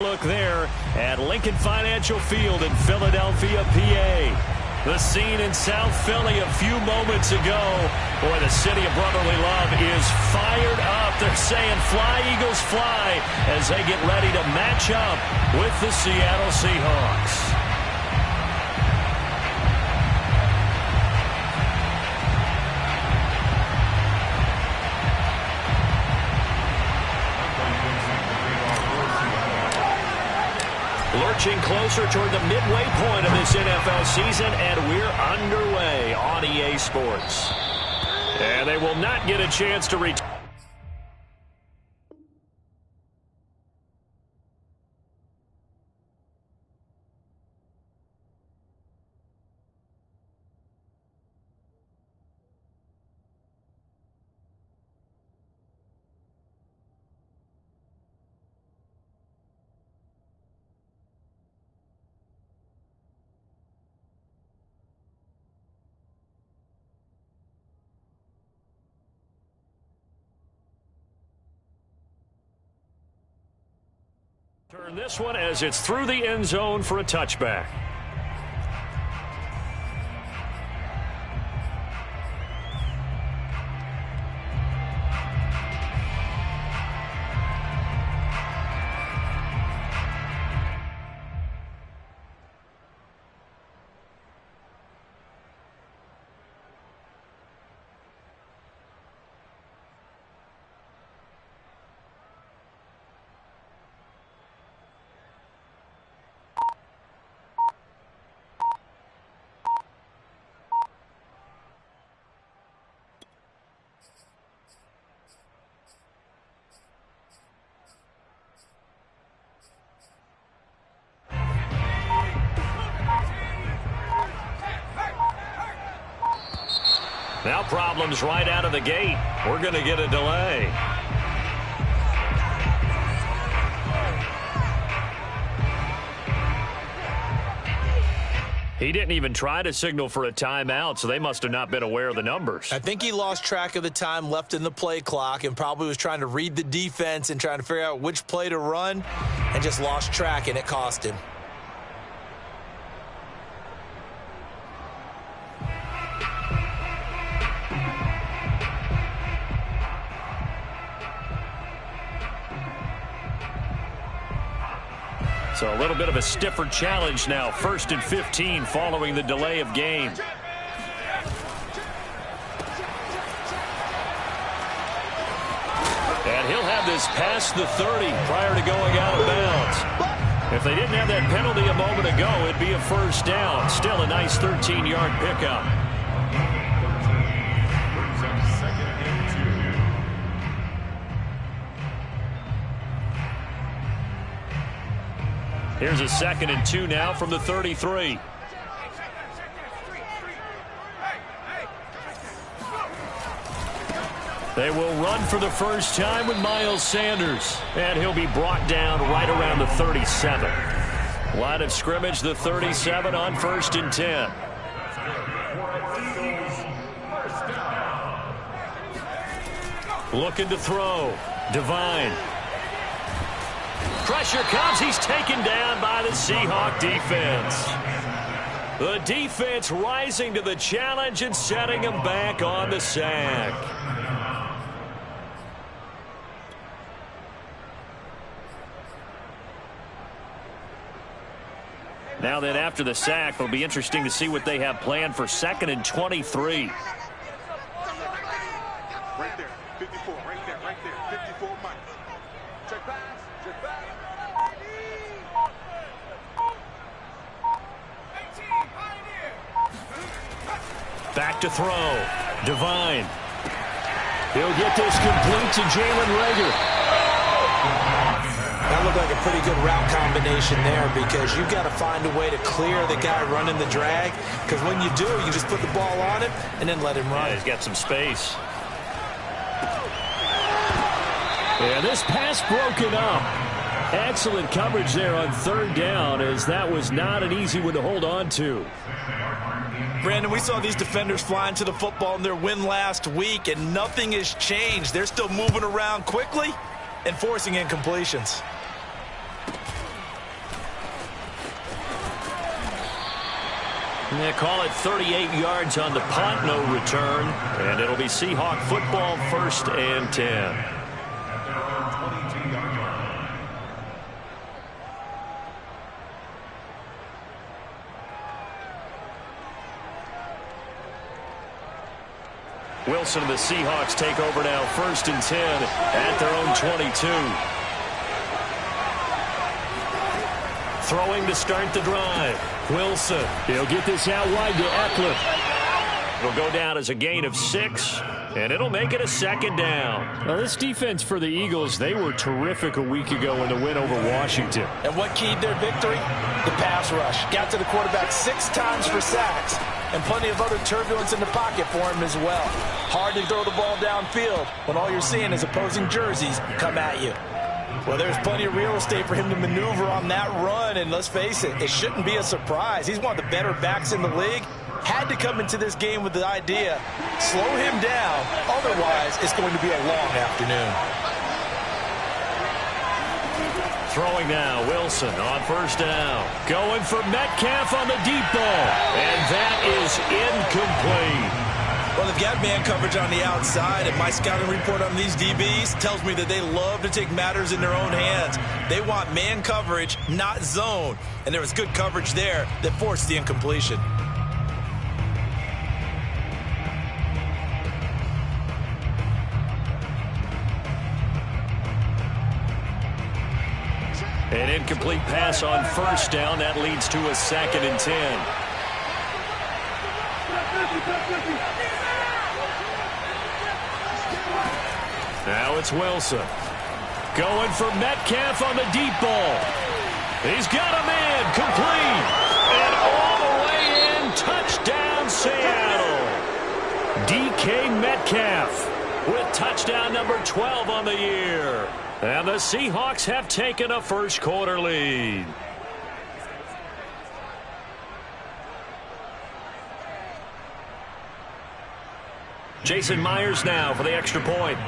Look there at Lincoln Financial Field in Philadelphia, PA. The scene in South Philly a few moments ago. Boy, the city of brotherly love is fired up. They're saying fly, Eagles, fly, as they get ready to match up with the Seattle Seahawks. Lurching closer toward the midway point of this NFL season, and we're underway on EA Sports. And they will not get a chance to return. Turn this one as it's through the end zone for a touchback. Now problems right out of the gate. We're going to get a delay. He didn't even try to signal for a timeout, so they must have not been aware of the numbers. I think he lost track of the time left in the play clock and probably was trying to read the defense and trying to figure out which play to run and just lost track, and it cost him. So a little bit of a stiffer challenge now. 1st and 15 following the delay of game. And he'll have this past the 30 prior to going out of bounds. If they didn't have that penalty a moment ago, it'd be a first down. Still a nice 13-yard pickup. Here's a 2nd and 2 now from the 33. They will run for the first time with Miles Sanders, and he'll be brought down right around the 37. Line of scrimmage, the 37 on 1st and 10. Looking to throw. Devine. Pressure comes. He's taken down by the Seahawk defense. The defense rising to the challenge and setting him back on the sack. Now then, after the sack, it'll be interesting to see what they have planned for 2nd and 23. Right there, 54, right there, 54, Mike. Check pass, check back. Back to throw. Devine. He'll get this complete to Jalen Reagor. That looked like a pretty good route combination there because you've got to find a way to clear the guy running the drag, because when you do, you just put the ball on him and then let him run. Yeah, he's got some space. Yeah, this pass broken up. Excellent coverage there on 3rd down, as that was not an easy one to hold on to. Brandon, we saw these defenders flying to the football in their win last week, and nothing has changed. They're still moving around quickly and forcing incompletions. They call it 38 yards on the punt, no return. And it'll be Seahawk football, 1st and 10. Wilson and the Seahawks take over now, 1st and 10 at their own 22. Throwing to start the drive. Wilson. He'll get this out wide to Eckler. It'll go down as a gain of 6, and it'll make it a 2nd down. Now, this defense for the Eagles, they were terrific a week ago in the win over Washington. And what keyed their victory? The pass rush. Got to the quarterback 6 times for sacks, and plenty of other turbulence in the pocket for him as well. Hard to throw the ball downfield when all you're seeing is opposing jerseys come at you. Well, there's plenty of real estate for him to maneuver on that run, and let's face it, it shouldn't be a surprise. He's one of the better backs in the league. Had to come into this game with the idea, slow him down, otherwise it's going to be a long afternoon. Throwing now, Wilson on 1st down. Going for Metcalf on the deep ball, and that is incomplete. Well, they've got man coverage on the outside, and my scouting report on these DBs tells me that they love to take matters in their own hands. They want man coverage, not zone. And there was good coverage there that forced the incompletion. An incomplete pass on 1st down. That leads to a 2nd and 10. Now it's Wilson. Going for Metcalf on the deep ball. He's got a man complete. And all the way in. Touchdown, Seattle. DK Metcalf with touchdown number 12 on the year. And the Seahawks have taken a 1st quarter lead. Jason Myers now for the extra point.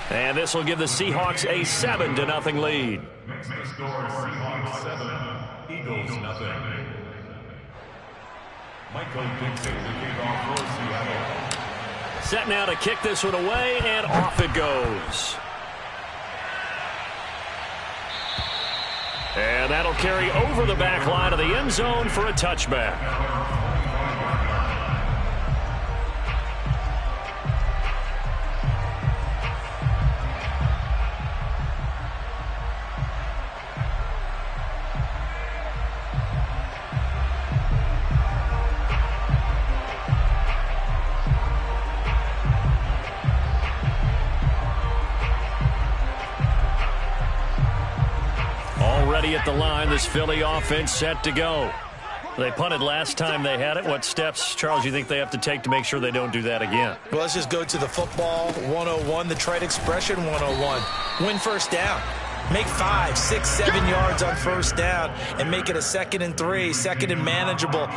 And this will give the Seahawks a 7-0 lead. Next score, Seahawks 7, Eagles 0. Michael Dixon, the kickoff for Seattle. Set now to kick this one away, and off it goes. And that'll carry over the back line of the end zone for a touchback. At the line, this Philly offense set to go. They punted last time they had it. What steps, Charles, you think they have to take to make sure they don't do that again? Well, let's just go to the football 101, the trade expression 101. Win 1st down. Make 5, 6, 7 yards on 1st down and make it a 2nd and 3, 2nd and manageable.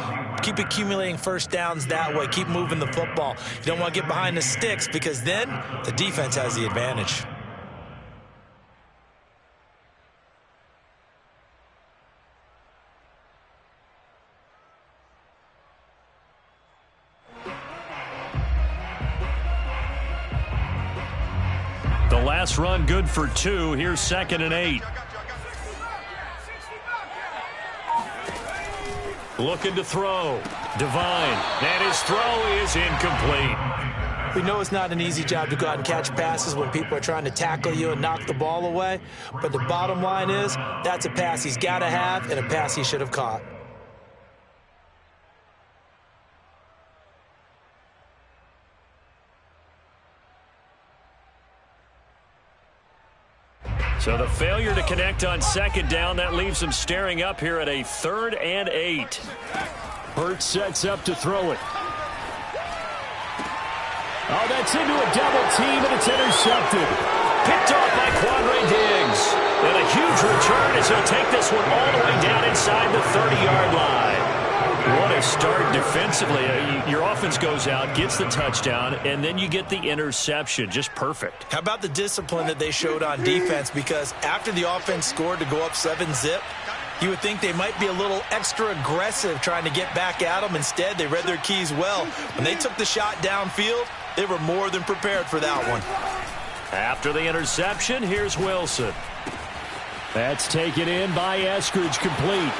Keep accumulating 1st downs that way. Keep moving the football. You don't want to get behind the sticks because then the defense has the advantage. Last run good for 2. Here's 2nd and 8. Looking to throw. Devine. And his throw is incomplete. We know it's not an easy job to go out and catch passes when people are trying to tackle you and knock the ball away. But the bottom line is that's a pass he's got to have and a pass he should have caught. So the failure to connect on 2nd down, that leaves him staring up here at a 3rd and 8. Hurts sets up to throw it. Oh, that's into a double team, and it's intercepted. Picked off by Quandre Diggs. And a huge return as he'll take this one all the way down inside the 30-yard line. What a start defensively. Your offense goes out, gets the touchdown, and then you get the interception. Just perfect. How about the discipline that they showed on defense? Because after the offense scored to go up 7-zip, you would think they might be a little extra aggressive trying to get back at them. Instead, they read their keys well. When they took the shot downfield, they were more than prepared for that one. After the interception, here's Wilson. That's taken in by Eskridge, complete.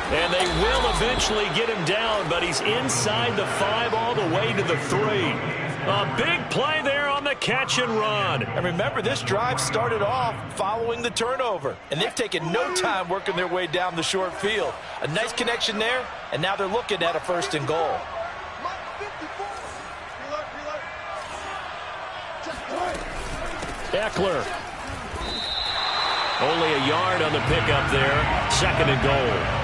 And they will eventually get him down, but he's inside the 5 all the way to the 3. A big play there on the catch and run. And remember, this drive started off following the turnover, and they've taken no time working their way down the short field. A nice connection there, and now they're looking at a 1st and goal. Eckler. Only a yard on the pickup there. 2nd and goal.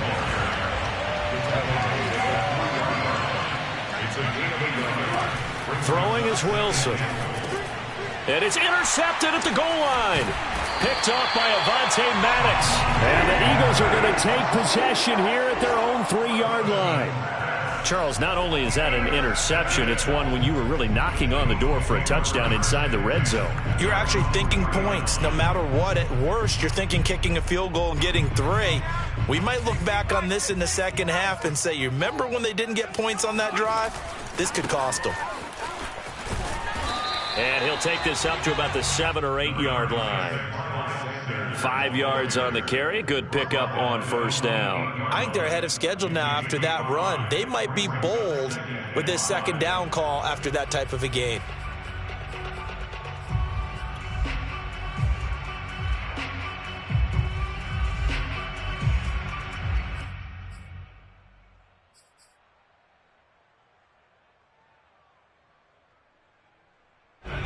Throwing is Wilson. And it's intercepted at the goal line. Picked off by Avonte Maddox. And the Eagles are going to take possession here at their own 3-yard line. Charles, not only is that an interception, it's one when you were really knocking on the door for a touchdown inside the red zone. You're actually thinking points. No matter what, at worst, you're thinking kicking a field goal and getting 3. We might look back on this in the second half and say, you remember when they didn't get points on that drive? This could cost them. And he'll take this up to about the 7 or 8 yard line. 5 yards on the carry. Good pickup on 1st down. I think they're ahead of schedule now after that run. They might be bold with this 2nd down call after that type of a gain.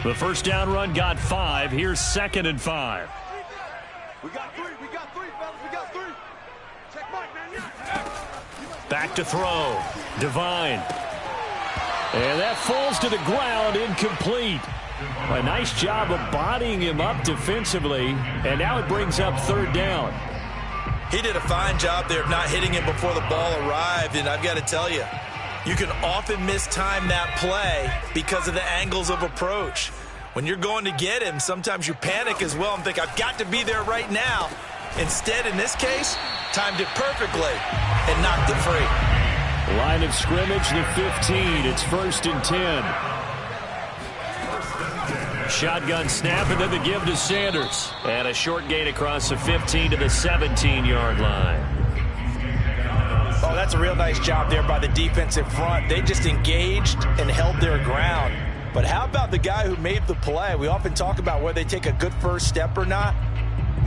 The 1st down run got 5. Here's 2nd and 5. We got 3, fellas, we got 3. Check Mike, man. Back to throw. Devine. And that falls to the ground, incomplete. A nice job of bodying him up defensively, and now it brings up 3rd down. He did a fine job there of not hitting him before the ball arrived, and I've got to tell you, you can often mistime that play because of the angles of approach. When you're going to get him, sometimes you panic as well and think, I've got to be there right now. Instead, in this case, timed it perfectly and knocked it free. Line of scrimmage, the 15. It's 1st and 10. Shotgun snap, and then the give to Sanders. And a short gain across the 15 to the 17-yard line. Oh, that's a real nice job there by the defensive front. They just engaged and held their ground. But how about the guy who made the play? We often talk about whether they take a good first step or not.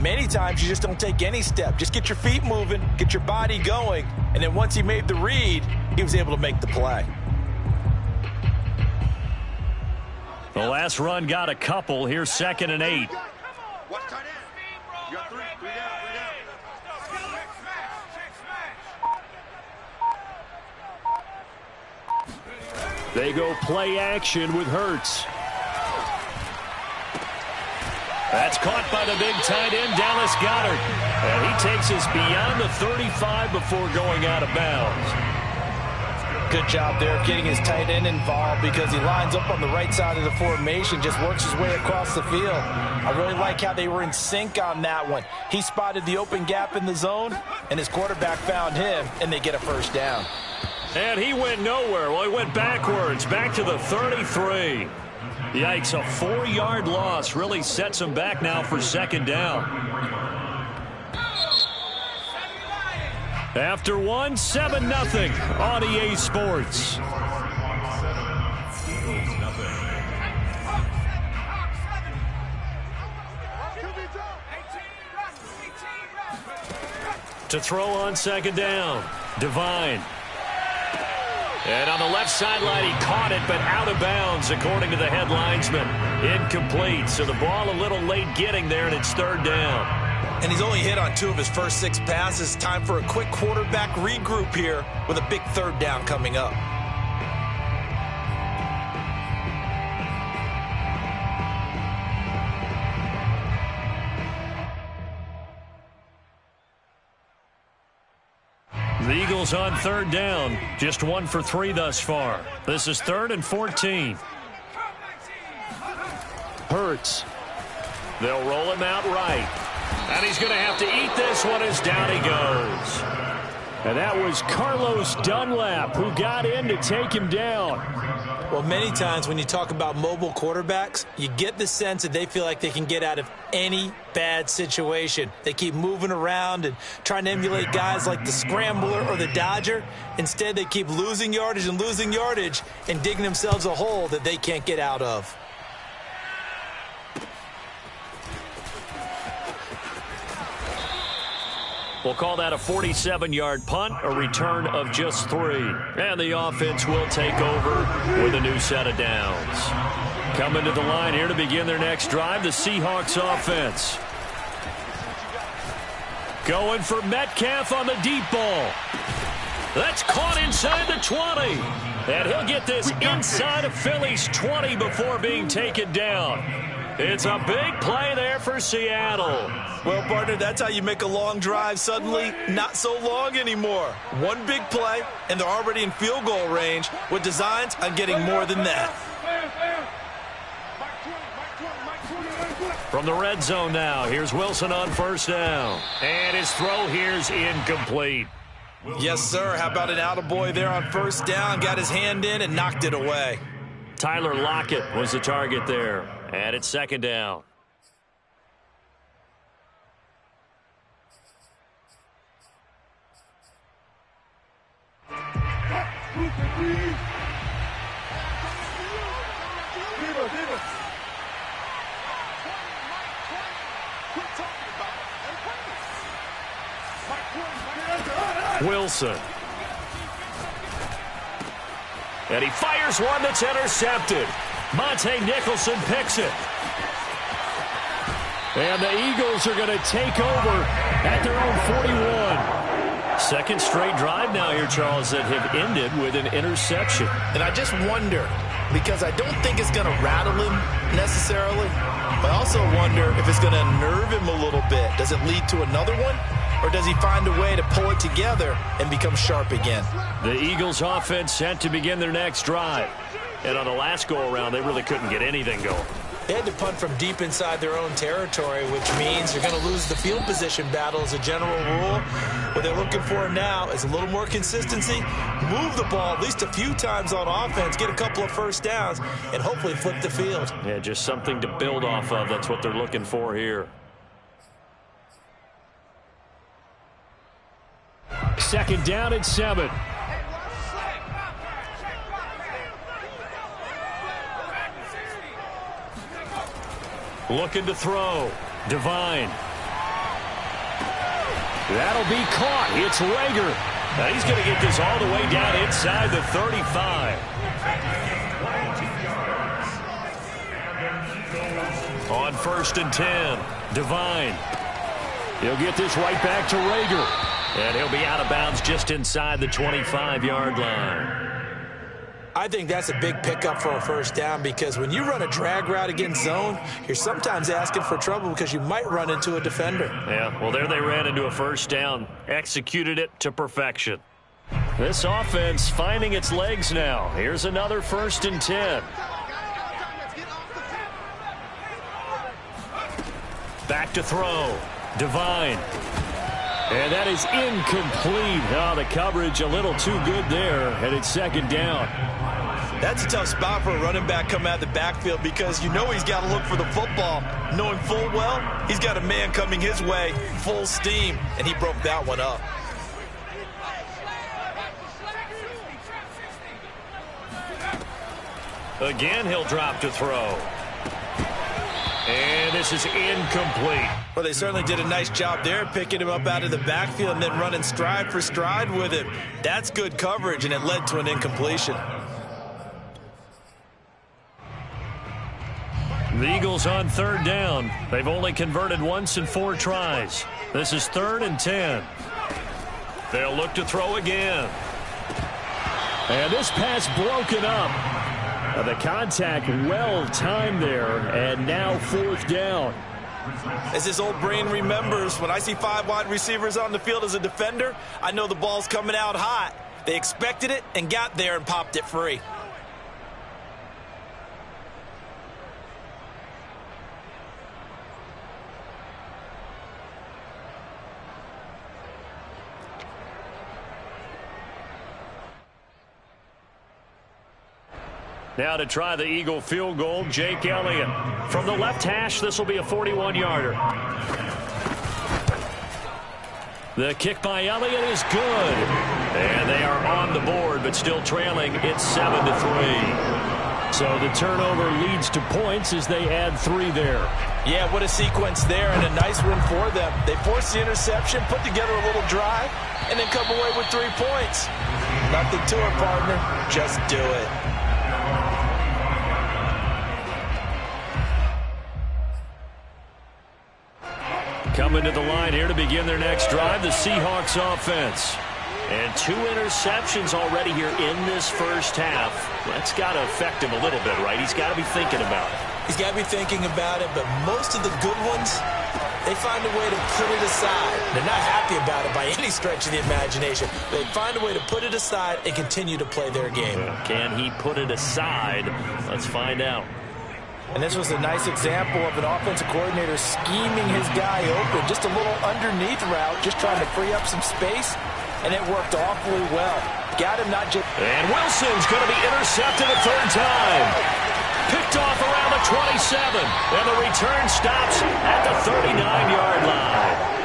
Many times you just don't take any step. Just get your feet moving, get your body going, and then once he made the read, he was able to make the play. The last run got a couple. Here's 2nd and 8. Watch tight end. You got 3 down, 3 down. They go play action with Hurts. That's caught by the big tight end, Dallas Goedert. And he takes us beyond the 35 before going out of bounds. Good job there of getting his tight end involved because he lines up on the right side of the formation, just works his way across the field. I really like how they were in sync on that one. He spotted the open gap in the zone, and his quarterback found him, and they get a 1st down. And he went nowhere. Well, he went backwards, back to the 33. Yikes, a 4-yard loss really sets him back now for 2nd down. After 1, 7-0 on EA Sports. To throw on 2nd down, Devine. And on the left sideline, he caught it, but out of bounds, according to the head linesman. Incomplete, so the ball a little late getting there, and it's 3rd down. And he's only hit on 2 of his first 6 passes. Time for a quick quarterback regroup here with a big 3rd down coming up. The Eagles Eagles on third down. Just 1 for 3 thus far. This is 3rd and 14. Hurts. They'll roll him out right. And he's going to have to eat this one as down he goes. And that was Carlos Dunlap who got in to take him down. Well, many times when you talk about mobile quarterbacks, you get the sense that they feel like they can get out of any bad situation. They keep moving around and trying to emulate guys like the Scrambler or the Dodger. Instead, they keep losing yardage and digging themselves a hole that they can't get out of. We'll call that a 47-yard punt, a return of just 3. And the offense will take over with a new set of downs. Coming to the line here to begin their next drive, the Seahawks offense. Going for Metcalf on the deep ball. That's caught inside the 20. And he'll get this inside of Philly's 20 before being taken down. It's a big play there for Seattle. Well, partner, that's how you make a long drive suddenly not so long anymore. One big play, and they're already in field goal range with designs on getting more than that. From the red zone now, here's Wilson on first down. And his throw here's incomplete. Yes, sir. How about an attaboy there on first down? Got his hand in and knocked it away. Tyler Lockett was the target there. And it's 2nd down. Wilson. And he fires one that's intercepted. Monte Nicholson picks it. And the Eagles are going to take over at their own 41. Second straight drive now here, Charles, that have ended with an interception. And I just wonder, because I don't think it's going to rattle him necessarily, but I also wonder if it's going to unnerve him a little bit. Does it lead to another one? Or does he find a way to pull it together and become sharp again? The Eagles offense set to begin their next drive. And on the last go-around, they really couldn't get anything going. They had to punt from deep inside their own territory, which means they're going to lose the field position battle as a general rule. What they're looking for now is a little more consistency, move the ball at least a few times on offense, get a couple of first downs, and hopefully flip the field. Yeah, just something to build off of. That's what they're looking for here. 2nd down and 7. Looking to throw. Devine. That'll be caught. It's Rager. Now he's going to get this all the way down inside the 35. On 1st and 10. Devine. He'll get this right back to Rager. And he'll be out of bounds just inside the 25-yard line. I think that's a big pickup for a first down because when you run a drag route against zone, you're sometimes asking for trouble because you might run into a defender. Yeah, well, there they ran into a first down, executed it to perfection. This offense finding its legs now. Here's another 1st and 10. Back to throw. Devine. And that is incomplete. Oh, the coverage a little too good there, and it's 2nd down. That's a tough spot for a running back coming out of the backfield because you know he's got to look for the football, knowing full well he's got a man coming his way full steam, and he broke that one up. Again, he'll drop to throw. And this is incomplete. Well, they certainly did a nice job there, picking him up out of the backfield and then running stride for stride with him. That's good coverage, and it led to an incompletion. The Eagles on 3rd down. They've only converted once in 4 tries. This is 3rd and 10. They'll look to throw again. And this pass broken up. The contact well timed there, and now 4th down. As his old brain remembers, when I see 5 wide receivers on the field as a defender, I know the ball's coming out hot. They expected it and got there and popped it free. Now to try the Eagle field goal, Jake Elliott. From the left hash, this will be a 41-yarder. The kick by Elliott is good. And they are on the board, but still trailing. It's 7-3. So the turnover leads to points as they add 3 there. Yeah, what a sequence there, and a nice win for them. They forced the interception, put together a little drive, and then come away with 3 points. Nothing to it, partner. Just do it. Coming to the line here to begin their next drive, the Seahawks offense. And 2 interceptions already here in this first half. That's got to affect him a little bit, right? He's got to be thinking about it. He's got to be thinking about it, but most of the good ones, they find a way to put it aside. They're not happy about it by any stretch of the imagination. They find a way to put it aside and continue to play their game. Can he put it aside? Let's find out. And this was a nice example of an offensive coordinator scheming his guy open. Just a little underneath route, just trying to free up some space, and it worked awfully well. Got him not just... And Wilson's going to be intercepted a 3rd time. Picked off around the 27. And the return stops at the 39-yard line.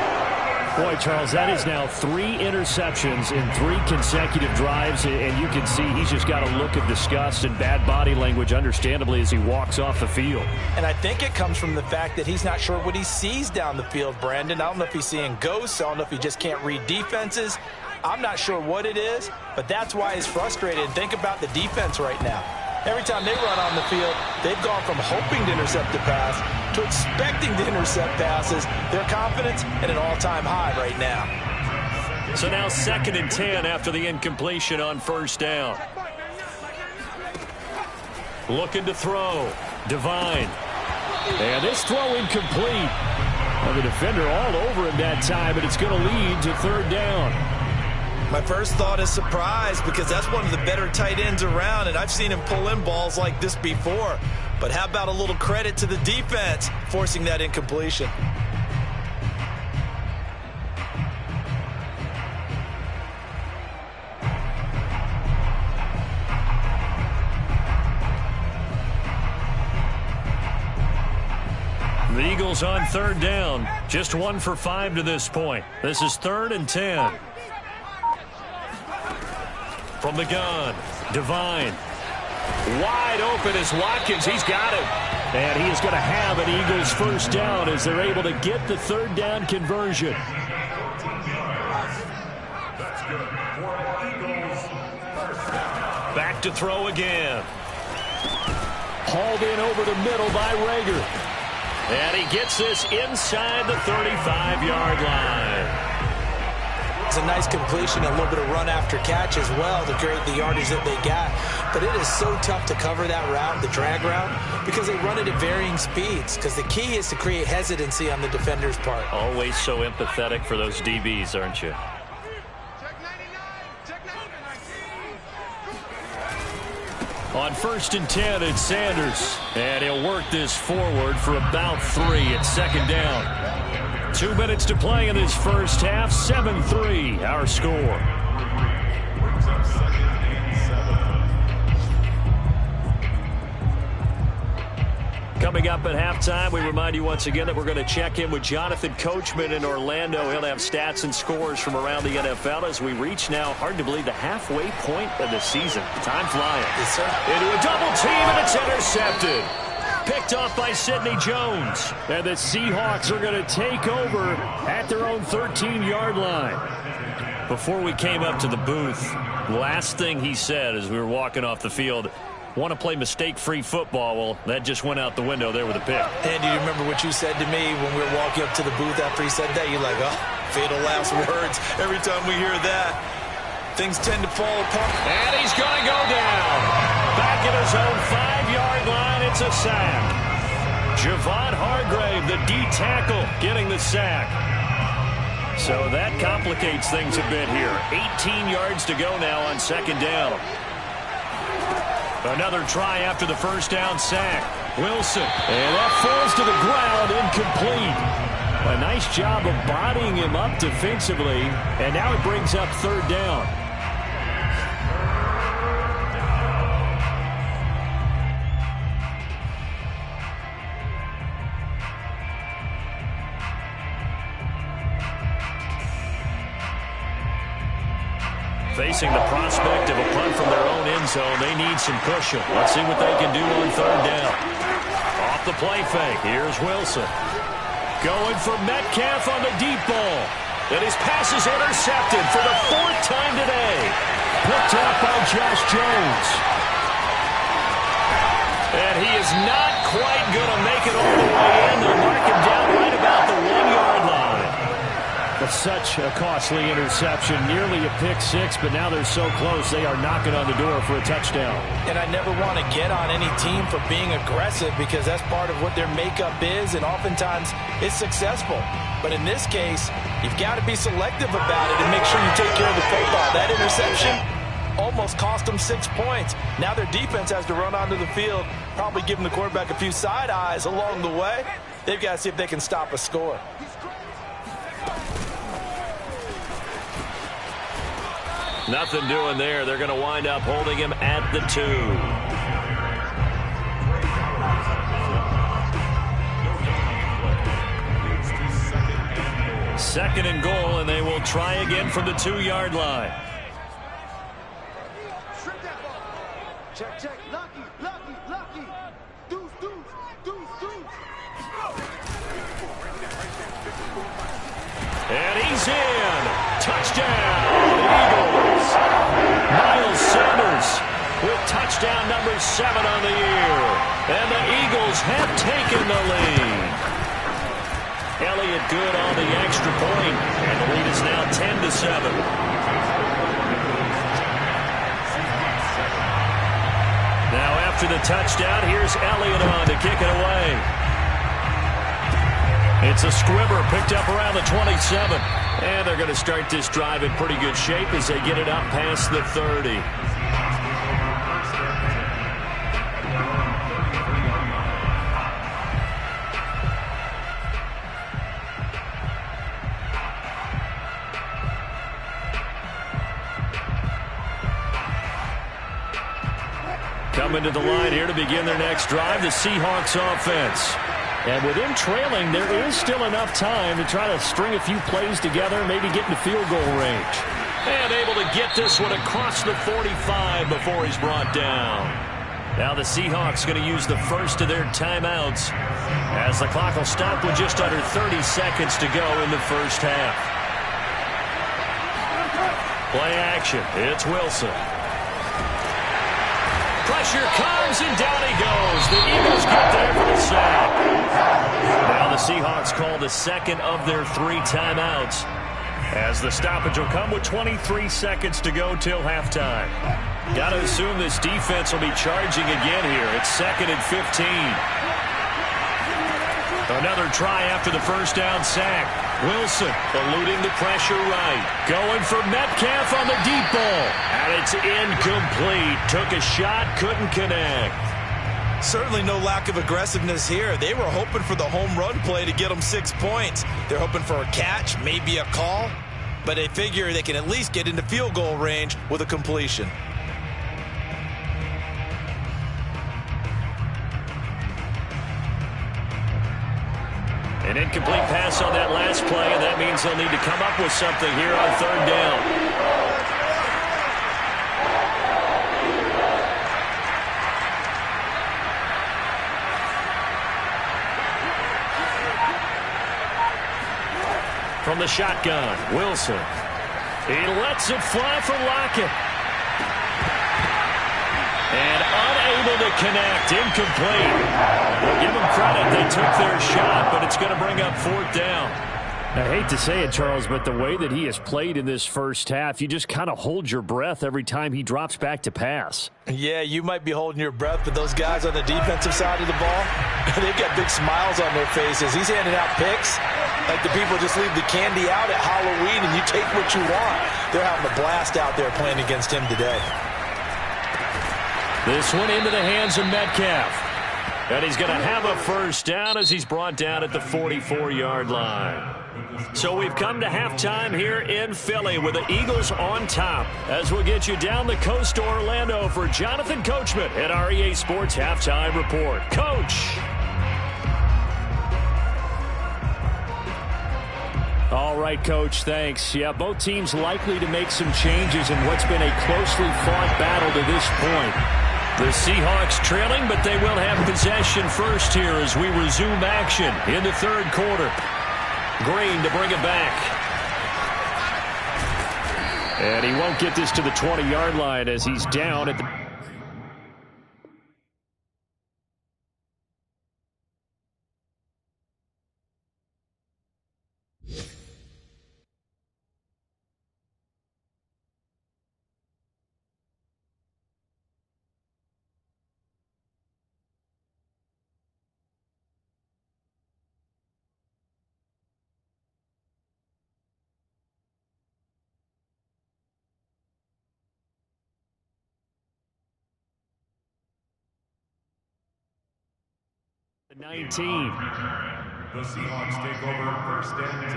Boy, Charles, that is now 3 interceptions in 3 consecutive drives, and you can see he's just got a look of disgust and bad body language, understandably, as he walks off the field. And I think it comes from the fact that he's not sure what he sees down the field, Brandon. I don't know if he's seeing ghosts. I don't know if he just can't read defenses. I'm not sure what it is, but that's why he's frustrated. Think about the defense right now. Every time they run on the field, they've gone from hoping to intercept a pass to expecting to intercept passes. Their confidence at an all-time high right now. So now 2nd and 10 after the incompletion on 1st down. Looking to throw. Divine. And this throw incomplete. Well, the defender all over him that time, but it's going to lead to 3rd down. My first thought is surprise, because that's one of the better tight ends around, and I've seen him pull in balls like this before. But how about a little credit to the defense forcing that incompletion? The Eagles on 3rd down. Just 1 for 5 to this point. This is 3rd and 10. From the gun, Divine. Wide open is Watkins. He's got it. And he is going to have an Eagles 1st down as they're able to get the 3rd down conversion. Back to throw again. Hauled in over the middle by Rager. And he gets this inside the 35-yard line. It's a nice completion, a little bit of run after catch as well to create the yardage that they got. But it is so tough to cover that route, the drag route, because they run it at varying speeds. Because the key is to create hesitancy on the defender's part. Always so empathetic for those DBs, aren't you? On 1st and 10, it's Sanders. And he'll work this forward for about 3 at 2nd down. 2 minutes to play in this first half. 7-3, our score. Coming up at halftime, we remind you once again that we're going to check in with Jonathan Coachman in Orlando. He'll have stats and scores from around the NFL as we reach now, hard to believe, the halfway point of the season. Time flying. Yes, sir. Into a double team, and it's intercepted. Picked off by Sidney Jones. And the Seahawks are going to take over at their own 13-yard line. Before we came up to the booth, last thing he said as we were walking off the field, want to play mistake-free football. Well, that just went out the window there with a pick. And do you remember what you said to me when we were walking up to the booth after he said that? You're like, oh, fatal last words. Every time we hear that, things tend to fall apart. And he's going to go down. Back at his own 5-yard line, it's a sack. Javon Hargrave, the D tackle, getting the sack. So that complicates things a bit here. 18 yards to go now on second down. Another try after the first down sack. Wilson, and that falls to the ground, incomplete. A nice job of bodying him up defensively, and now it brings up third down. Facing the prospect of a punt from their own end zone, they need some cushion. Let's see what they can do on third down. Off the play fake, here's Wilson. Going for Metcalf on the deep ball. And his pass is intercepted for the fourth time today. Picked up by Josh Jones. And he is not quite going to make it all the way in. They'll mark him down right about the 1-yard line. That's such a costly interception. Nearly a pick six, but now they're so close they are knocking on the door for a touchdown. And I never want to get on any team for being aggressive because that's part of what their makeup is, and oftentimes it's successful. But in this case, you've got to be selective about it and make sure you take care of the football. That interception almost cost them 6 points. Now their defense has to run onto the field, probably giving the quarterback a few side eyes along the way. They've got to see if they can stop a score. Nothing doing there. They're going to wind up holding him at the 2. Second and goal, and they will try again from the 2-yard line. Check, check. Lucky, lucky, lucky. Deuce, deuce, deuce, deuce. And he's in. Touchdown, Eagles. Miles Sanders with touchdown number 7 on the year. And the Eagles have taken the lead. Elliott good on the extra point, and the lead is now 10-7. Now after the touchdown, here's Elliott on to kick it away. It's a squibber picked up around the 27. And they're going to start this drive in pretty good shape as they get it up past the 30. Coming to the line here to begin their next drive, the Seahawks offense. And with him trailing, there is still enough time to try to string a few plays together, maybe get into field goal range. And able to get this one across the 45 before he's brought down. Now the Seahawks going to use the first of their timeouts as the clock will stop with just under 30 seconds to go in the first half. Play action. It's Wilson. Pressure comes, and down he goes. The Eagles get there for the sack. Now the Seahawks call the second of their 3 timeouts as the stoppage will come with 23 seconds to go till halftime. Got to assume this defense will be charging again here. It's 2nd and 15. Another try after the first down sack. Wilson eluding the pressure right. Going for Metcalf on the deep ball. And it's incomplete. Took a shot, couldn't connect. Certainly no lack of aggressiveness here. They were hoping for the home run play to get them 6 points. They're hoping for a catch, maybe a call. But they figure they can at least get into field goal range with a completion. An incomplete pass on that last play, and that means they'll need to come up with something here on third down. From the shotgun, Wilson. He lets it fly for Lockett. And unable to connect, incomplete. Well, give them credit, they took their shot, but it's going to bring up fourth down. I hate to say it, Charles, but the way that he has played in this first half, you just kind of hold your breath every time he drops back to pass. Yeah, you might be holding your breath, but those guys on the defensive side of the ball, they've got big smiles on their faces. He's handing out picks like the people just leave the candy out at Halloween and you take what you want. They're having a blast out there playing against him today. This one into the hands of Metcalf. And he's going to have a first down as he's brought down at the 44-yard line. So we've come to halftime here in Philly with the Eagles on top as we'll get you down the coast to Orlando for Jonathan Coachman at our EA Sports Halftime Report. Coach. All right, Coach, thanks. Yeah, both teams likely to make some changes in what's been a closely fought battle to this point. The Seahawks trailing, but they will have possession first here as we resume action in the third quarter. Green to bring it back. And he won't get this to the 20-yard line as he's down at the... The 19. The Seahawks take over first and 10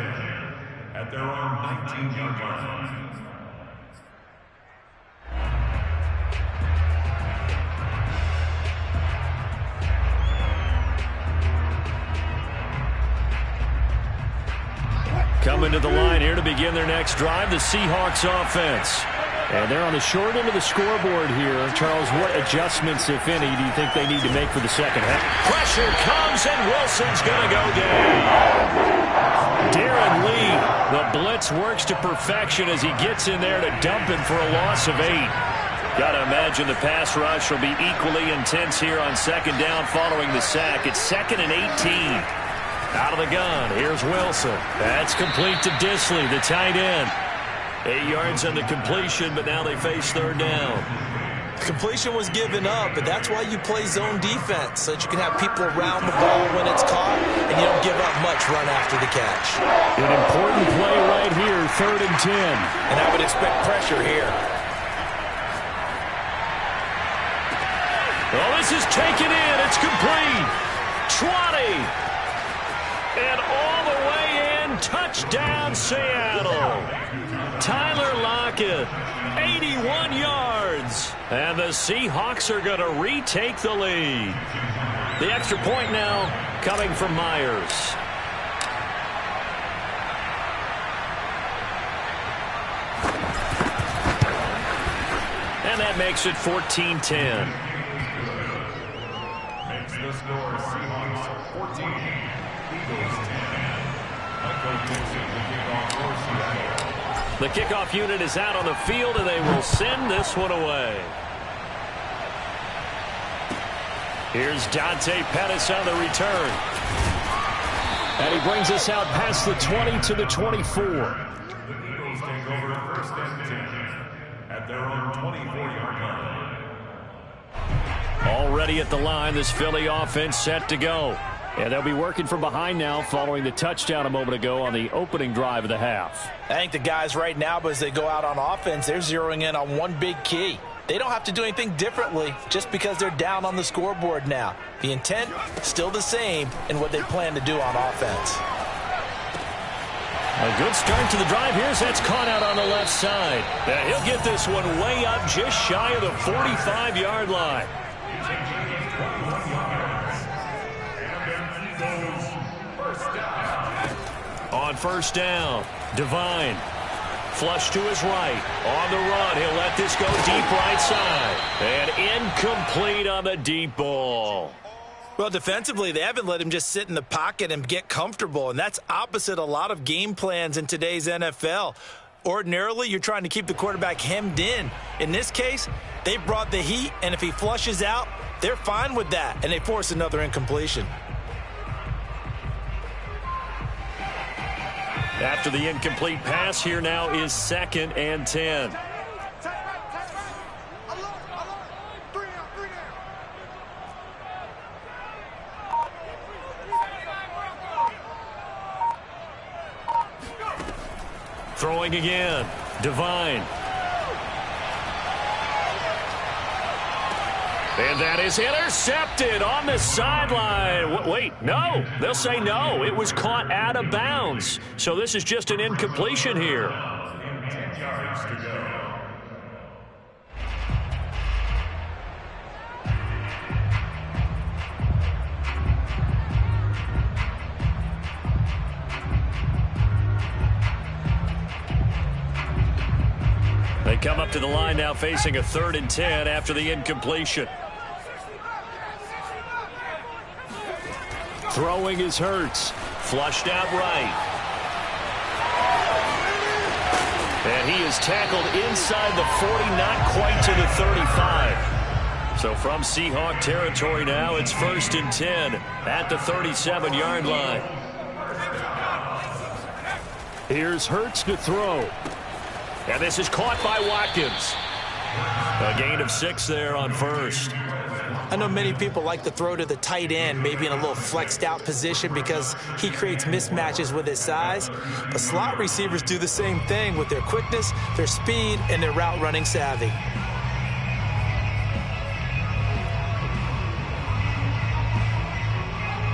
at their own 19-yard line. Coming to the line here to begin their next drive, the Seahawks offense. And they're on the short end of the scoreboard here. Charles, what adjustments, if any, do you think they need to make for the second half? Pressure comes, and Wilson's going to go down. Darren Lee, the blitz works to perfection as he gets in there to dump him for a loss of 8. Got to imagine the pass rush will be equally intense here on second down following the sack. It's 2nd and 18. Out of the gun, here's Wilson. That's complete to Disley, the tight end. 8 yards on the completion, but now they face third down. Completion was given up, but that's why you play zone defense, so that you can have people around the ball when it's caught, and you don't give up much run after the catch. An important play right here, 3rd and 10. And I would expect pressure here. Well, this is taken in. It's complete. 20. And all the way in. Touchdown, Seattle. Tyler Lockett, 81 yards. And the Seahawks are going to retake the lead. The extra point now coming from Myers. And that makes it 14-10. Makes the score Seahawks 14, Eagles 10. Michael Dixon will kick off for Seattle. The kickoff unit is out on the field, and they will send this one away. Here's Dante Pettis on the return. And he brings us out past the 20 to the 24. The Eagles take over first and 10 at their own 24-yard line. Already at the line, this Philly offense set to go. And they'll be working from behind now following the touchdown a moment ago on the opening drive of the half. I think the guys right now, as they go out on offense, they're zeroing in on one big key. They don't have to do anything differently just because they're down on the scoreboard now. The intent, still the same in what they plan to do on offense. A good start to the drive here as that's caught out on the left side. He'll get this one way up just shy of the 45-yard line. On first down, Devine. Flush to his right. On the run, he'll let this go deep right side. And incomplete on the deep ball. Well, defensively, they haven't let him just sit in the pocket and get comfortable, and that's opposite a lot of game plans in today's NFL. Ordinarily, you're trying to keep the quarterback hemmed in. In this case, they brought the heat, and if he flushes out, they're fine with that, and they force another incompletion. After the incomplete pass, here now is 2nd and 10. Throwing again. Devine. And that is intercepted on the sideline. Wait, no. They'll say no. It was caught out of bounds. So this is just an incompletion here. 10 yards to go. They come up to the line now facing a 3rd and 10 after the incompletion. Throwing is Hurts. Flushed out right. And he is tackled inside the 40, not quite to the 35. So from Seahawk territory now, it's 1st and 10 at the 37-yard line. Here's Hurts to throw. And this is caught by Watkins. A gain of 6 there on 1st. I know many people like to throw to the tight end, maybe in a little flexed out position because he creates mismatches with his size. But slot receivers do the same thing with their quickness, their speed, and their route running savvy.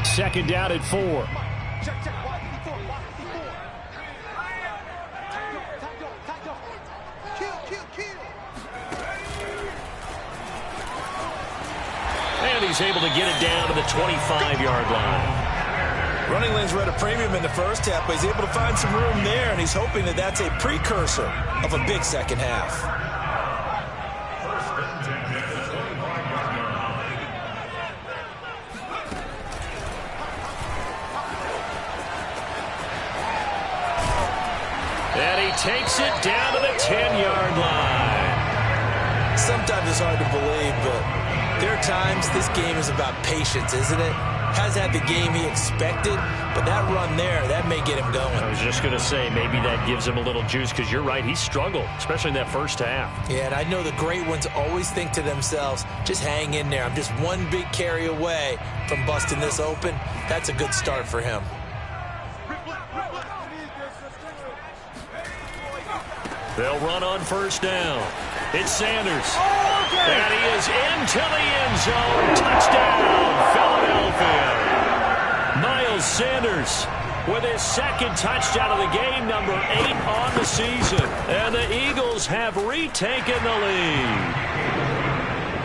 Second down at 4. And he's able to get it down to the 25-yard line. Running lanes were at a premium in the first half, but he's able to find some room there, and he's hoping that that's a precursor of a big second half. And he takes it down to the 10-yard line. Sometimes it's hard to believe, but there are times this game is about patience, isn't it? Hasn't had the game he expected, but that run there, that may get him going. I was just going to say, maybe that gives him a little juice, because you're right, he struggled, especially in that first half. Yeah, and I know the great ones always think to themselves, just hang in there. I'm just one big carry away from busting this open. That's a good start for him. They'll run on 1st down. It's Sanders. And he is into the end zone. Touchdown, Philadelphia. Miles Sanders with his 2nd touchdown of the game, number 8 on the season. And the Eagles have retaken the lead.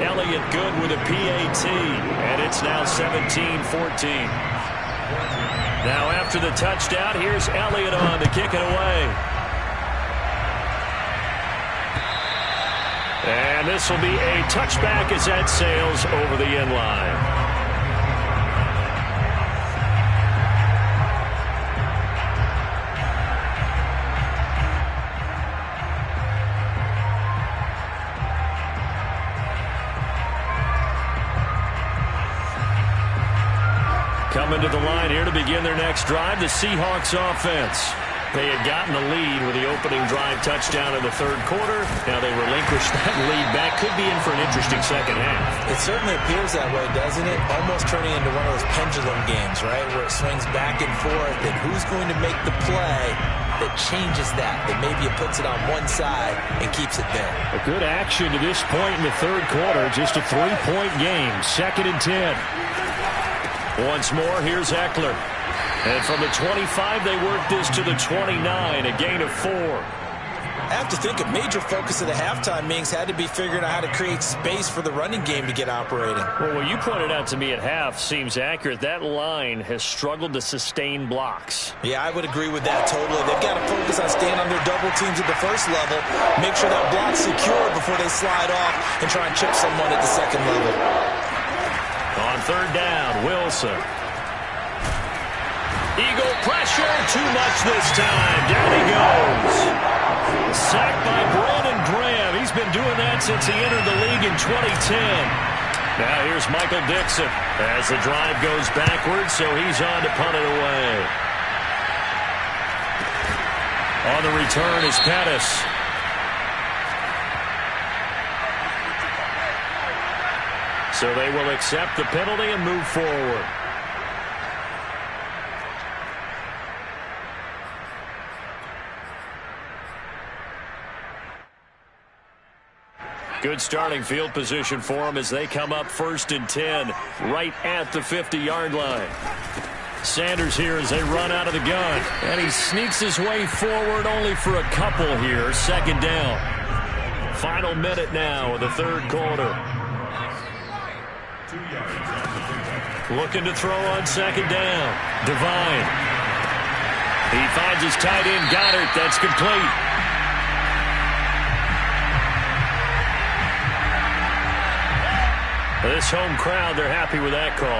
Elliott good with a PAT. And it's now 17-14. Now after the touchdown, here's Elliott on to kick it away. And this will be a touchback as that sails over the end line. Coming to the line here to begin their next drive, the Seahawks offense. They had gotten the lead with the opening drive touchdown in the 3rd quarter. Now they relinquished that lead back. Could be in for an interesting second half. It certainly appears that way, doesn't it? Almost turning into one of those pendulum games, right? Where it swings back and forth, and who's going to make the play that changes that maybe it puts it on one side and keeps it there. A good action to this point in the 3rd quarter. Just a 3-point game. 2nd and 10. Once more, here's Eckler. And from the 25, they work this to the 29, a gain of 4. I have to think a major focus of the halftime meetings had to be figuring out how to create space for the running game to get operating. Well, what you pointed out to me at half seems accurate. That line has struggled to sustain blocks. Yeah, I would agree with that totally. They've got to focus on staying on their double teams at the first level, make sure that block's secure before they slide off and try and chip someone at the second level. On 3rd down, Wilson. Eagle pressure, too much this time. Down he goes. Sacked by Brandon Graham. He's been doing that since he entered the league in 2010. Now here's Michael Dixon as the drive goes backwards, so he's on to punt it away. On the return is Pettis. So they will accept the penalty and move forward. Good starting field position for them as they come up 1st and 10 right at the 50-yard line. Sanders here as they run out of the gun. And he sneaks his way forward only for a couple here. 2nd down. Final minute now of the 3rd quarter. Looking to throw on 2nd down. Devine. He finds his tight end, Goddard. That's complete. This home crowd, they're happy with that call.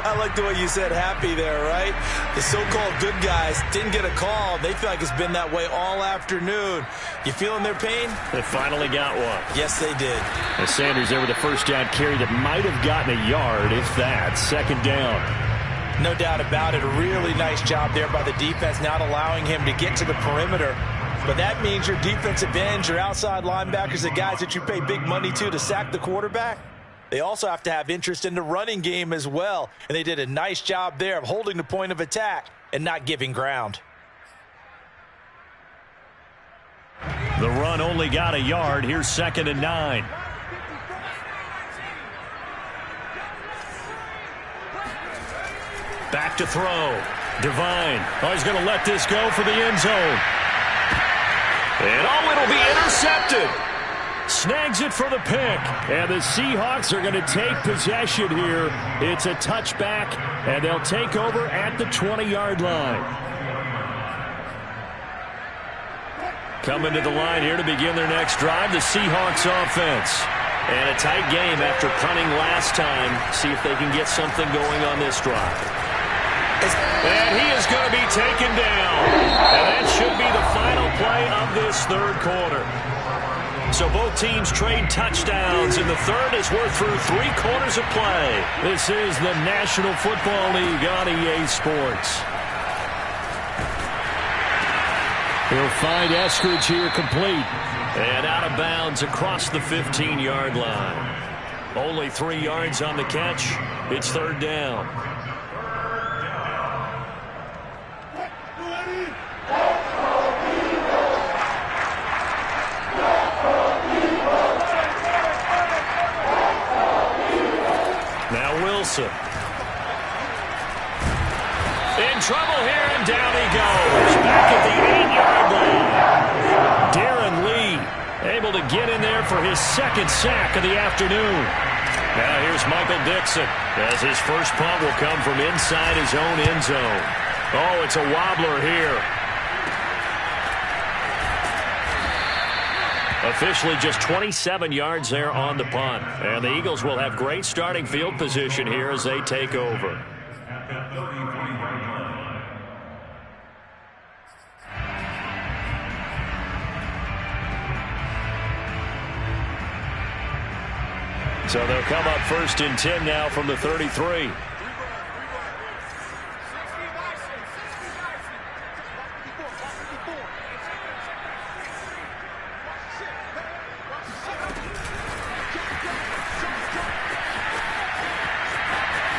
I like the way you said happy there, right? The so-called good guys didn't get a call. They feel like it's been that way all afternoon. You feeling their pain? They finally got one. Yes, they did. And Sanders there with a 1st down carry that might have gotten a yard, if that. 2nd down. No doubt about it. A really nice job there by the defense, not allowing him to get to the perimeter. But that means your defensive ends, your outside linebackers, the guys that you pay big money to sack the quarterback, they also have to have interest in the running game as well. And they did a nice job there of holding the point of attack and not giving ground. The run only got a yard. Here's 2nd and 9. Back to throw. Devine. Oh, he's going to let this go for the end zone. And it'll be intercepted. Snags it for the pick. And the Seahawks are going to take possession here. It's a touchback, and they'll take over at the 20-yard line. Coming to the line here to begin their next drive, the Seahawks offense. And a tight game after punting last time. See if they can get something going on this drive. And he is going to be taken down. And that should be the final play of this 3rd quarter. So both teams trade touchdowns, and the 3rd as we're through 3 quarters of play. This is the National Football League on EA Sports. He'll find Eskridge here complete. And out of bounds across the 15-yard line. Only 3 yards on the catch. It's 3rd down. Wilson. In trouble here, and down he goes. Back at the 8-yard line. Darren Lee able to get in there for his 2nd sack of the afternoon. Now here's Michael Dixon as his first punt will come from inside his own end zone. Oh, it's a wobbler here. Officially just 27 yards there on the punt. And the Eagles will have great starting field position here as they take over. So they'll come up 1st and 10 now from the 33.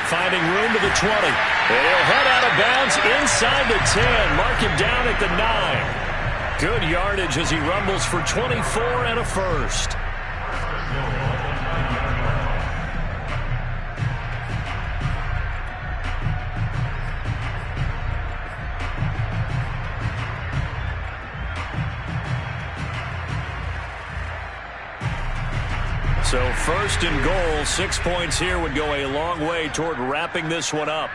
Finding room to the 20. And he'll head out of bounds inside the 10. Mark him down at the 9. Good yardage as he rumbles for 24 and a 1st. So 1st and goal, 6 points here would go a long way toward wrapping this one up.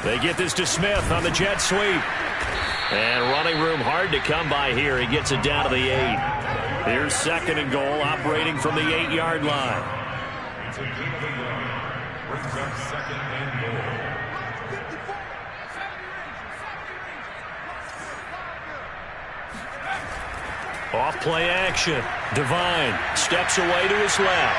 They get this to Smith on the jet sweep. And running room hard to come by here. He gets it down to the 8. Here's 2nd and goal, operating from the 8-yard line. It's a good of the yard. Brings up 2nd and goal. Off play action. Devine steps away to his left.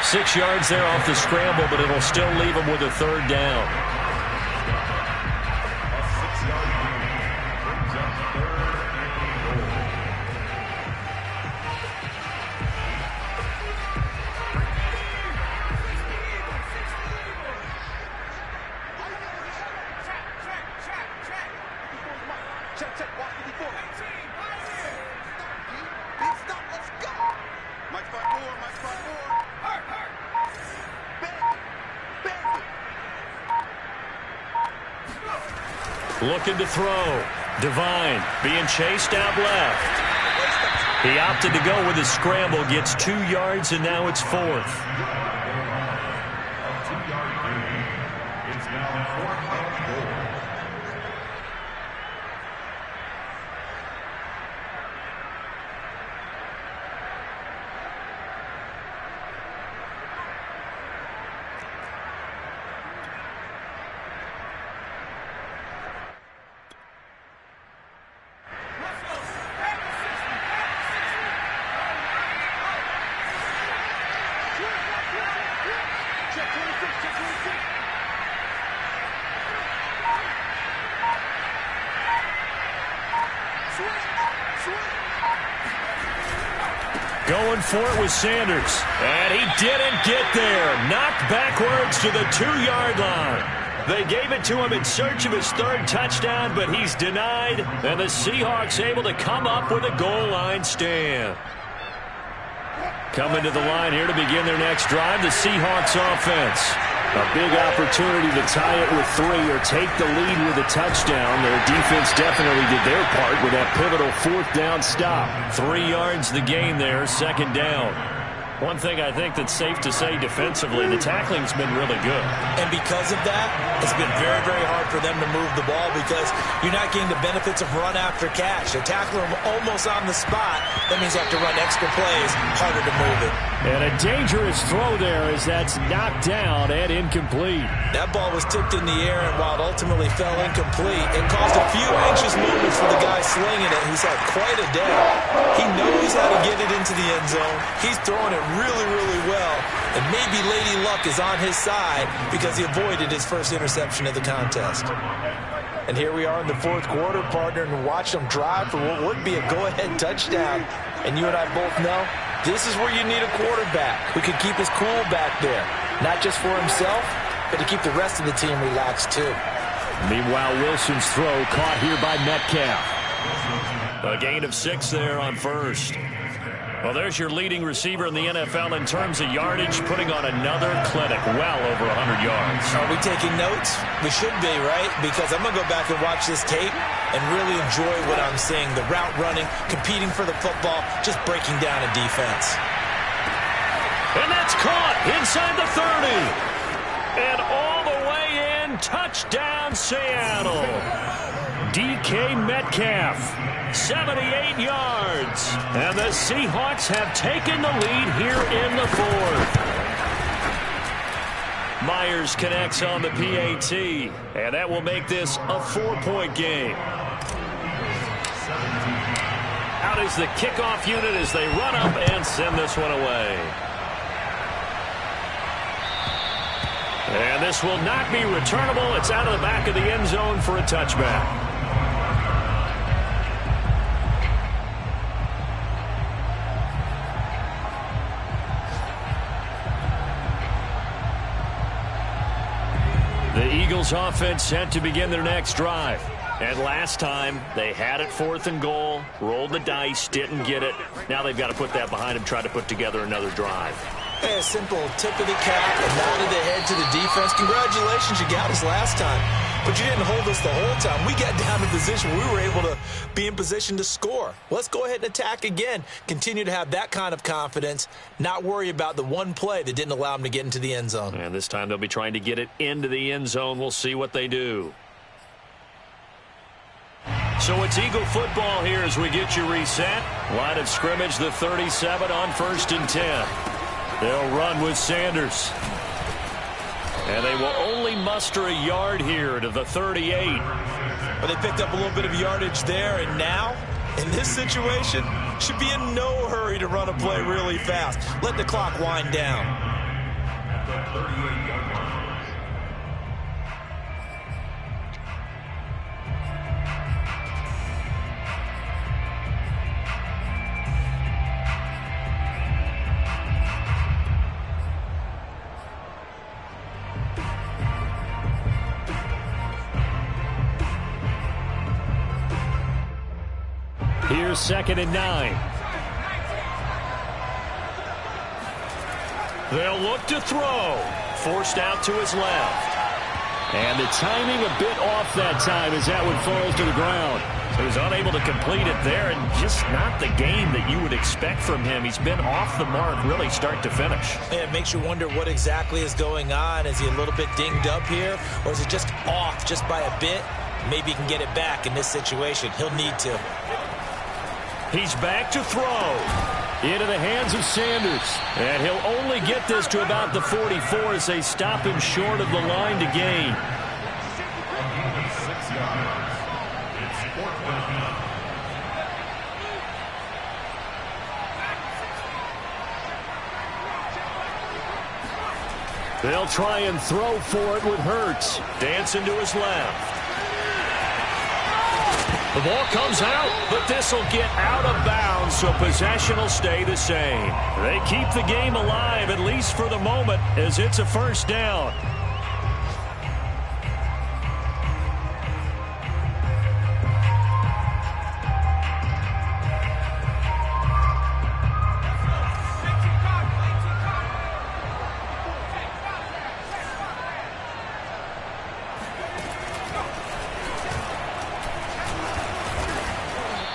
6 yards there off the scramble, but it'll still leave them with a third down. A 6-yard gain brings up 3rd and goal. Check, watch 54. Stop, let's go. Mike 5-4, Mike 5-4. Looking to throw. Devine being chased out left. He opted to go with a scramble, gets 2 yards, and now it's 4th. A 2-yard gain. It's now 4th and goal. Check 26. Going for it with Sanders. And he didn't get there. Knocked backwards to the 2-yard line. They gave it to him in search of his 3rd touchdown, but he's denied. And the Seahawks able to come up with a goal line stand. Coming to the line here to begin their next drive, the Seahawks offense. A big opportunity to tie it with 3 or take the lead with a touchdown. Their defense definitely did their part with that pivotal 4th down stop. 3 yards the gain there, 2nd down. One thing I think that's safe to say defensively, the tackling's been really good. And because of that, it's been very, very hard for them to move the ball because you're not getting the benefits of run after catch. They tackle them almost on the spot. That means you have to run extra plays, harder to move it. And a dangerous throw there as that's knocked down and incomplete. That ball was tipped in the air, and while it ultimately fell incomplete, it caused a few anxious moments for the guy slinging it, who's had quite a day. He knows how to get it into the end zone. He's throwing it really, really well. And maybe Lady Luck is on his side because he avoided his first interception of the contest. And here we are in the 4th quarter, partner, and watch them drive for what would be a go-ahead touchdown. And you and I both know this is where you need a quarterback who can keep his cool back there. Not just for himself, but to keep the rest of the team relaxed too. Meanwhile, Wilson's throw caught here by Metcalf. A gain of 6 there on 1st. Well, there's your leading receiver in the NFL in terms of yardage, putting on another clinic, well over 100 yards. Are we taking notes? We should be, right? Because I'm going to go back and watch this tape and really enjoy what I'm seeing. The route running, competing for the football, just breaking down a defense. And that's caught inside the 30. And all the way in, touchdown Seattle. DK Metcalf, 78 yards. And the Seahawks have taken the lead here in the 4th. Myers connects on the PAT, and that will make this a 4-point game. Out is the kickoff unit as they run up and send this one away. And this will not be returnable. It's out of the back of the end zone for a touchback. The Eagles offense set to begin their next drive. And last time, they had it 4th and goal, rolled the dice, didn't get it. Now they've got to put that behind them, try to put together another drive. Hey, a simple tip of the cap, a nod of the head to the defense. Congratulations, you got us last time. But you didn't hold us the whole time. We got down to position where we were able to be in position to score. Let's go ahead and attack again. Continue to have that kind of confidence, not worry about the one play that didn't allow them to get into the end zone. And this time they'll be trying to get it into the end zone. We'll see what they do. So it's Eagle football here as we get you reset. Line of scrimmage, the 37 on 1st and 10. They'll run with Sanders. And they will only muster a yard here to the 38. Well, they picked up a little bit of yardage there, and now, in this situation, should be in no hurry to run a play really fast. Let the clock wind down. the 38-yard line. Here's 2nd and 9. They'll look to throw. Forced out to his left. And the timing a bit off that time as that one falls to the ground. So he's unable to complete it there, and just not the game that you would expect from him. He's been off the mark really start to finish. It makes you wonder what exactly is going on. Is he a little bit dinged up here, or is it just off just by a bit? Maybe he can get it back in this situation. He'll need to. He's back to throw. Into the hands of Sanders. And he'll only get this to about the 44 as they stop him short of the line to gain. Only 6 yards. It's 4th and 9. They'll try and throw for it with Hurts. Dancing to his left. The ball comes out, but this will get out of bounds, so possession will stay the same. They keep the game alive, at least for the moment, as it's a first down.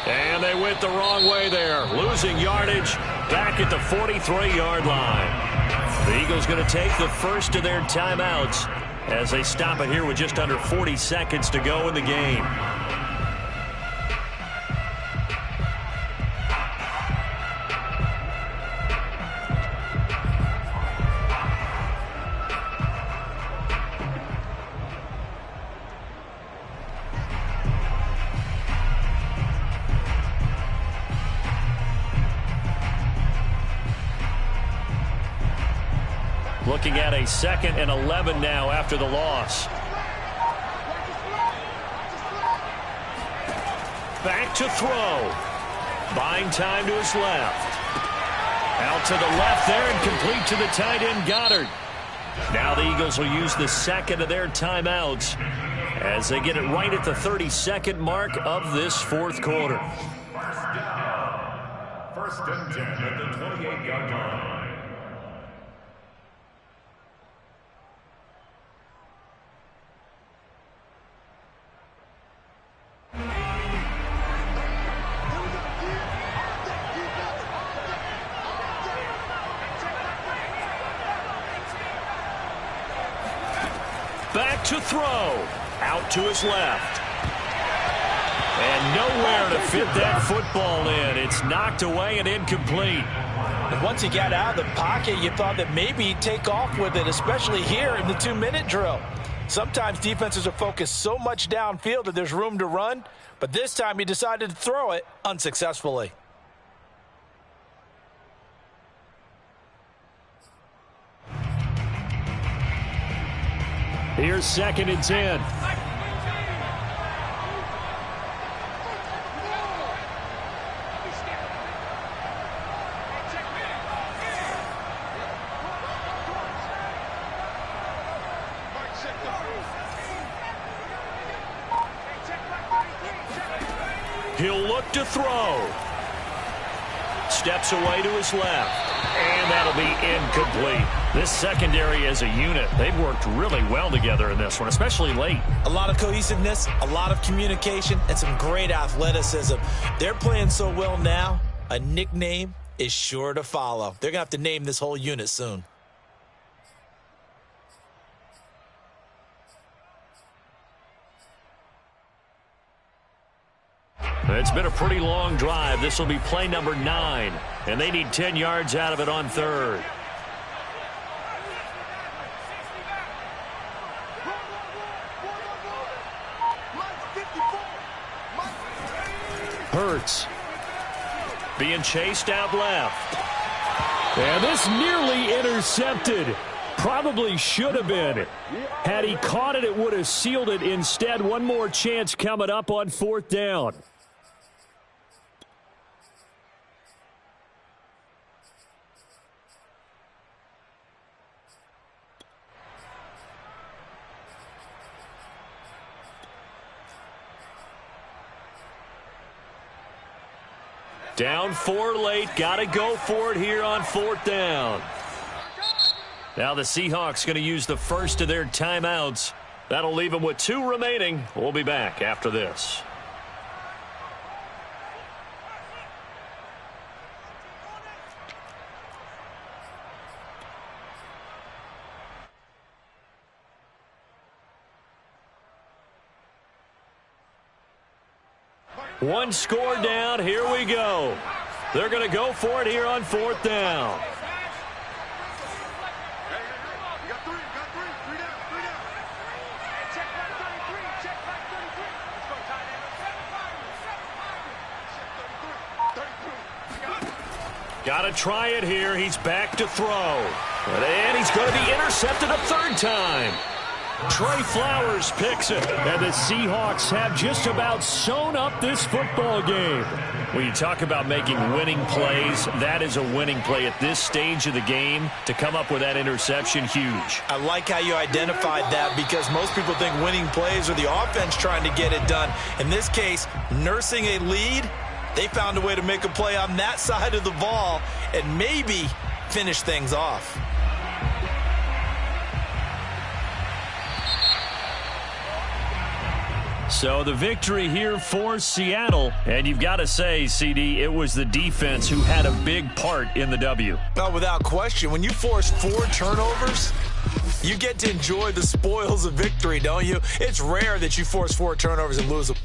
And they went the wrong way there, losing yardage back at the 43-yard line. The Eagles going to take the first of their timeouts as they stop it here with just under 40 seconds to go in the game. Looking at a 2nd and 11 now after the loss. Back to throw. Buying time to his left. Out to the left there and complete to the tight end Goddard. Now the Eagles will use the 2nd of their timeouts as they get it right at the 32nd mark of this 4th quarter. First down. 1st and 10 at the 28-yard line. Back to throw. Out to his left. And nowhere to fit that football in. It's knocked away and incomplete. And once he got out of the pocket, you thought that maybe he'd take off with it, especially here in the 2-minute drill. Sometimes defenses are focused so much downfield that there's room to run, but this time he decided to throw it unsuccessfully. Here's 2nd and 10. He'll look to throw. Steps away to his left. And that'll be incomplete. This secondary as a unit, they've worked really well together in this one, especially late. A lot of cohesiveness, a lot of communication, and some great athleticism. They're playing so well now, a nickname is sure to follow. They're going to have to name this whole unit soon. It's been a pretty long drive. This will be play number 9, and they need 10 yards out of it on 3rd. Hurts being chased out left. And this nearly intercepted. Probably should have been. Had he caught it, it would have sealed it. Instead, one more chance coming up on 4th down. Down 4 late. Got to go for it here on 4th down. Now the Seahawks going to use the first of their timeouts. That'll leave them with 2 remaining. We'll be back after this. One score down. Here we go. They're going to go for it here on 4th down. You got three down. Check back 33, check back 33. Let's go, tight end. 33. Got to try it here. He's back to throw. And he's going to be intercepted a 3rd time. Trey Flowers picks it, and the Seahawks have just about sewn up this football game. When you talk about making winning plays, that is a winning play at this stage of the game. To come up with that interception, huge. I like how you identified that, because most people think winning plays are the offense trying to get it done. In this case, nursing a lead, they found a way to make a play on that side of the ball and maybe finish things off. So the victory here for Seattle. And you've got to say, CD, it was the defense who had a big part in the W. No, without question. When you force 4 turnovers, you get to enjoy the spoils of victory, don't you? It's rare that you force 4 turnovers and lose them.